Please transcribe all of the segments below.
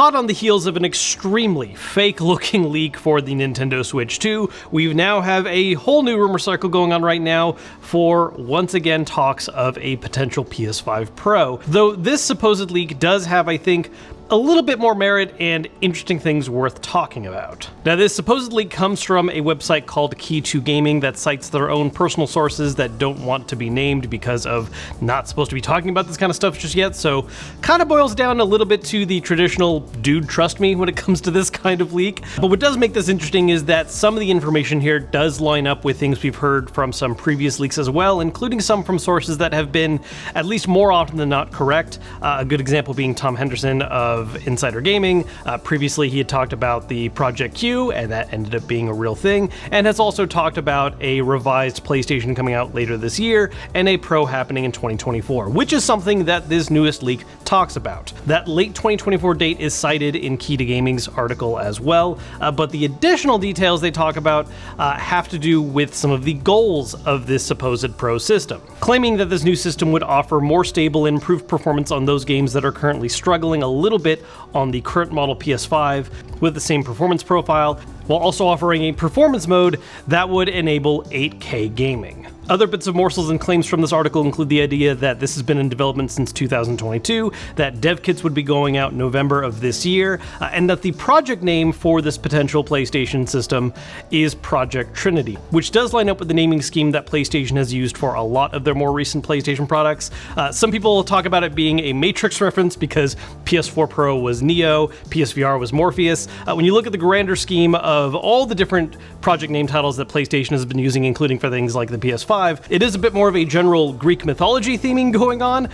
Hot on the heels of an extremely fake-looking leak for the Nintendo Switch 2, we now have a whole new rumor cycle going on right now for, once again, talks of a potential PS5 Pro. Though this supposed leak does have, I think, a little bit more merit and interesting things worth talking about. Now, this supposedly comes from a website called Key2 Gaming that cites their own personal sources that don't want to be named because of not supposed to be talking about this kind of stuff just yet, so kind of boils down a little bit to the traditional dude trust me when it comes to this kind of leak. But what does make this interesting is that some of the information here does line up with things we've heard from some previous leaks as well, including some from sources that have been at least more often than not correct. A good example being Tom Henderson of Insider Gaming. Previously he had talked about the Project Q, and that ended up being a real thing, and has also talked about a revised PlayStation coming out later this year and a Pro happening in 2024, which is something that this newest leak talks about. That late 2024 date is cited in Key2 Gaming's article as well, but the additional details they talk about have to do with some of the goals of this supposed Pro system, claiming that this new system would offer more stable and improved performance on those games that are currently struggling a little bit on the current model PS5 with the same performance profile, while also offering a performance mode that would enable 8K gaming. Other bits of morsels and claims from this article include the idea that this has been in development since 2022, that dev kits would be going out in November of this year, and that the project name for this potential PlayStation system is Project Trinity, which does line up with the naming scheme that PlayStation has used for a lot of their more recent PlayStation products. Some people talk about it being a Matrix reference because PS4 Pro was Neo, PSVR was Morpheus. When you look at the grander scheme of all the different project name titles that PlayStation has been using, including for things like the PS5, it is a bit more of a general Greek mythology theming going on,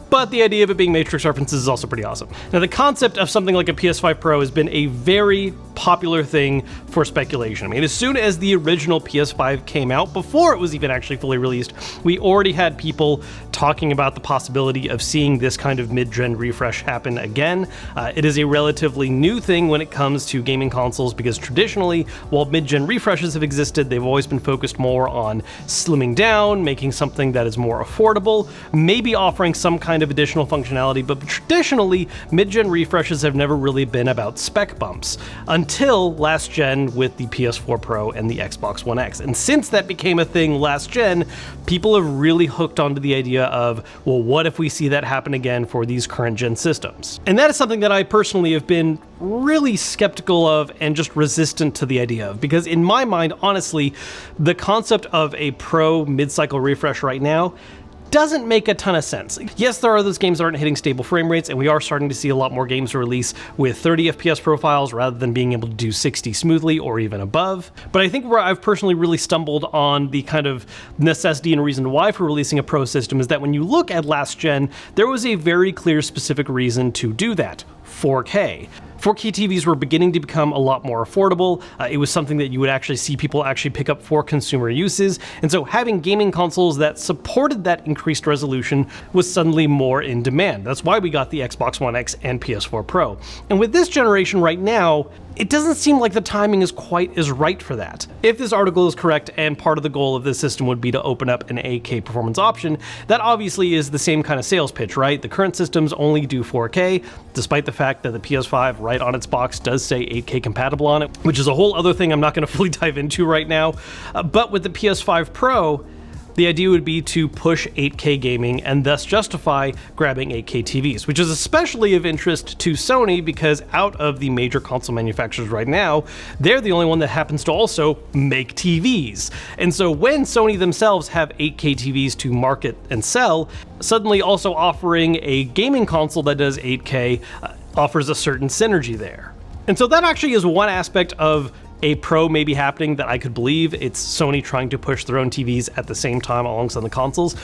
but the idea of it being Matrix references is also pretty awesome. Now, the concept of something like a PS5 Pro has been a very popular thing for speculation. I mean, as soon as the original PS5 came out, before it was even actually fully released, we already had people talking about the possibility of seeing this kind of mid-gen refresh happen again. It is a relatively new thing when it comes to gaming consoles because traditionally, while mid-gen refreshes have existed, they've always been focused more on slimming down, making something that is more affordable, maybe offering some kind of additional functionality, but traditionally, mid-gen refreshes have never really been about spec bumps, until last gen with the PS4 Pro and the Xbox One X. And since that became a thing last gen, people have really hooked onto the idea of, well, what if we see that happen again for these current gen systems? And that is something that I personally have been really skeptical of and just resistant to the idea of, because in my mind, honestly, the concept of a Pro mid-cycle refresh right now doesn't make a ton of sense. Yes, there are those games that aren't hitting stable frame rates, and we are starting to see a lot more games release with 30 FPS profiles rather than being able to do 60 smoothly or even above. But I think where I've personally really stumbled on the kind of necessity and reason why for releasing a Pro system is that when you look at last gen, there was a very clear specific reason to do that: 4K. 4K TVs were beginning to become a lot more affordable. It was something that you would actually see people actually pick up for consumer uses, and so having gaming consoles that supported that increased resolution was suddenly more in demand. That's why we got the Xbox One X and PS4 Pro. And with this generation right now, it doesn't seem like the timing is quite as right for that. If this article is correct and part of the goal of this system would be to open up an 8K performance option, that obviously is the same kind of sales pitch, right? The current systems only do 4K, despite the fact that the PS5 right on its box does say 8K compatible on it, which is a whole other thing I'm not going to fully dive into right now. But with the PS5 Pro, the idea would be to push 8K gaming and thus justify grabbing 8K TVs, which is especially of interest to Sony because out of the major console manufacturers right now, they're the only one that happens to also make TVs. And so when Sony themselves have 8K TVs to market and sell, suddenly also offering a gaming console that does 8K offers a certain synergy there. And so that actually is one aspect of a Pro may be happening that I could believe. It's Sony trying to push their own TVs at the same time alongside the consoles.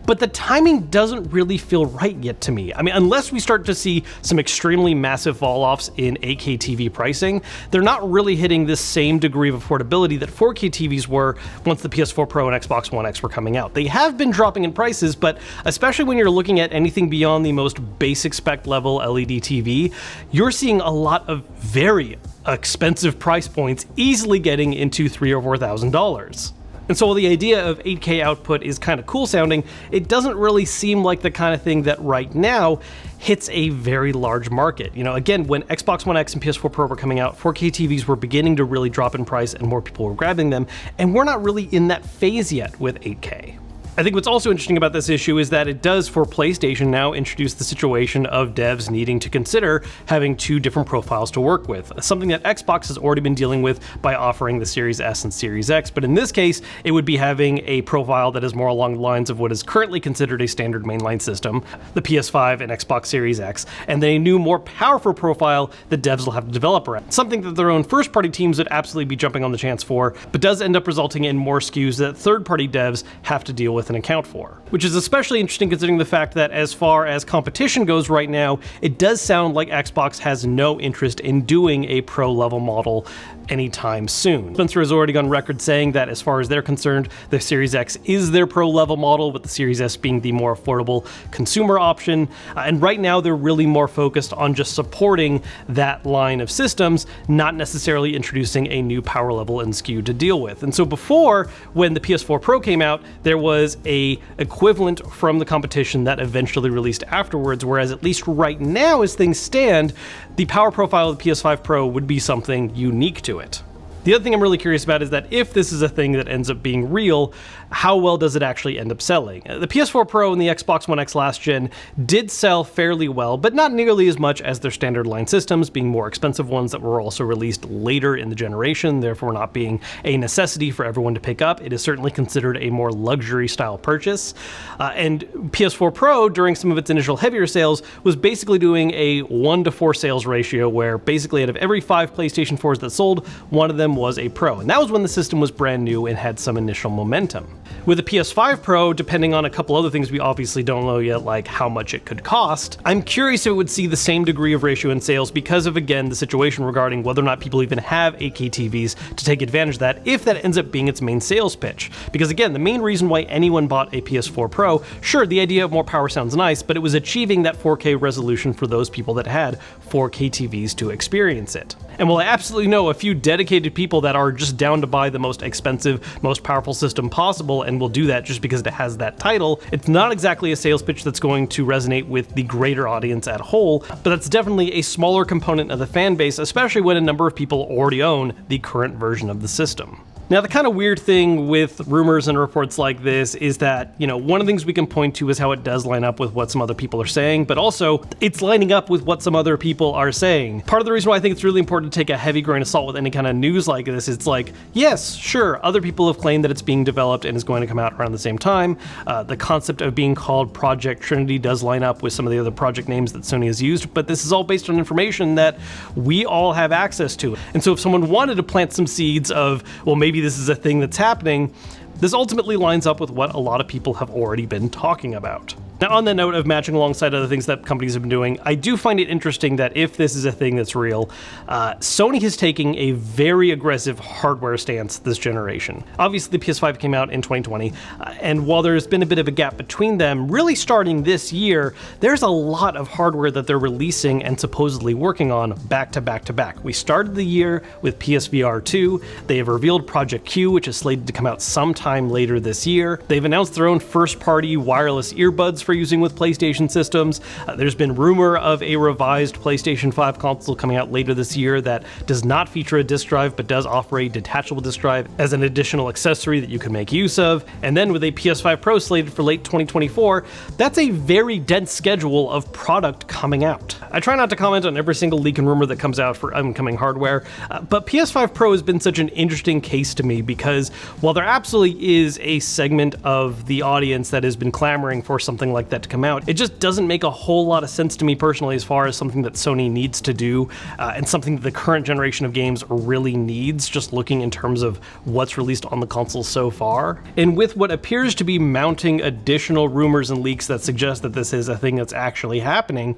But the timing doesn't really feel right yet to me. I mean, unless we start to see some extremely massive fall-offs in 8K TV pricing, they're not really hitting this same degree of affordability that 4K TVs were once the PS4 Pro and Xbox One X were coming out. They have been dropping in prices, but especially when you're looking at anything beyond the most basic spec level LED TV, you're seeing a lot of very expensive price points easily getting into $3,000 or $4,000. And so while the idea of 8K output is kind of cool sounding, it doesn't really seem like the kind of thing that right now hits a very large market. You know, again, when Xbox One X and PS4 Pro were coming out, 4K TVs were beginning to really drop in price and more people were grabbing them, and we're not really in that phase yet with 8K. I think what's also interesting about this issue is that it does, for PlayStation, now introduce the situation of devs needing to consider having two different profiles to work with, something that Xbox has already been dealing with by offering the Series S and Series X, but in this case, it would be having a profile that is more along the lines of what is currently considered a standard mainline system, the PS5 and Xbox Series X, and then a new, more powerful profile that devs will have to develop around, something that their own first-party teams would absolutely be jumping on the chance for, but does end up resulting in more SKUs that third-party devs have to deal with and account for, which is especially interesting considering the fact that as far as competition goes right now, it does sound like Xbox has no interest in doing a pro level model anytime soon. Spencer has already gone record saying that as far as they're concerned, the Series X is their pro level model, with the Series S being the more affordable consumer option, and right now they're really more focused on just supporting that line of systems, not necessarily introducing a new power level and SKU to deal with. And so before, when the PS4 Pro came out, there was a equivalent from the competition that eventually released afterwards, whereas at least right now as things stand, the power profile of the PS5 Pro would be something unique to it. The other thing I'm really curious about is that if this is a thing that ends up being real, how well does it actually end up selling? The PS4 Pro and the Xbox One X last gen did sell fairly well, but not nearly as much as their standard line systems, being more expensive ones that were also released later in the generation, therefore not being a necessity for everyone to pick up. It is certainly considered a more luxury style purchase. And PS4 Pro, during some of its initial heavier sales, was basically doing a 1-to-4 sales ratio, where basically out of every 5 PlayStation 4s that sold, one of them was a Pro. And that was when the system was brand new and had some initial momentum. With the PS5 Pro, depending on a couple other things we obviously don't know yet, like how much it could cost, I'm curious if it would see the same degree of ratio in sales because of, again, the situation regarding whether or not people even have 8K TVs to take advantage of that, if that ends up being its main sales pitch. Because again, the main reason why anyone bought a PS4 Pro, sure, the idea of more power sounds nice, but it was achieving that 4K resolution for those people that had 4K TVs to experience it. And while I absolutely know a few dedicated people that are just down to buy the most expensive, most powerful system possible and will do that just because it has that title, it's not exactly a sales pitch that's going to resonate with the greater audience at whole, but that's definitely a smaller component of the fan base, especially when a number of people already own the current version of the system. Now, the kind of weird thing with rumors and reports like this is that, you know, one of the things we can point to is how it does line up with what some other people are saying, but also it's lining up with what some other people are saying. Part of the reason why I think it's really important to take a heavy grain of salt with any kind of news like this, it's like, yes, sure, other people have claimed that it's being developed and is going to come out around the same time. The concept of being called Project Trinity does line up with some of the other project names that Sony has used, but this is all based on information that we all have access to. And so if someone wanted to plant some seeds of, well, maybe this is a thing that's happening, this ultimately lines up with what a lot of people have already been talking about. Now, on the note of matching alongside other things that companies have been doing, I do find it interesting that if this is a thing that's real, Sony is taking a very aggressive hardware stance this generation. Obviously, the PS5 came out in 2020, and while there's been a bit of a gap between them, really starting this year, there's a lot of hardware that they're releasing and supposedly working on back to back to back. We started the year with PSVR 2, they have revealed Project Q, which is slated to come out sometime later this year. They've announced their own first-party wireless earbuds for using with PlayStation systems. There's been rumor of a revised PlayStation 5 console coming out later this year that does not feature a disc drive but does offer a detachable disc drive as an additional accessory that you can make use of. And then with a PS5 Pro slated for late 2024, that's a very dense schedule of product coming out. I try not to comment on every single leak and rumor that comes out for upcoming hardware, but PS5 Pro has been such an interesting case to me because while there absolutely is a segment of the audience that has been clamoring for something like that to come out, it just doesn't make a whole lot of sense to me personally as far as something that Sony needs to do and something that the current generation of games really needs, just looking in terms of what's released on the console so far. And with what appears to be mounting additional rumors and leaks that suggest that this is a thing that's actually happening,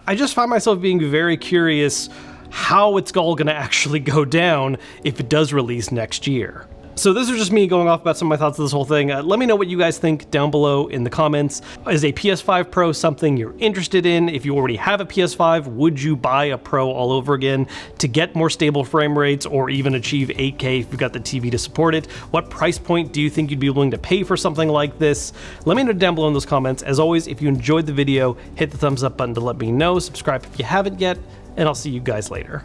I just find myself being very curious how it's all going to actually go down if it does release next year. So this is just me going off about some of my thoughts of this whole thing. Let me know what you guys think down below in the comments. Is a PS5 Pro something you're interested in? If you already have a PS5, would you buy a Pro all over again to get more stable frame rates or even achieve 8K if you've got the TV to support it? What price point do you think you'd be willing to pay for something like this? Let me know down below in those comments. As always, if you enjoyed the video, hit the thumbs up button to let me know. Subscribe if you haven't yet, and I'll see you guys later.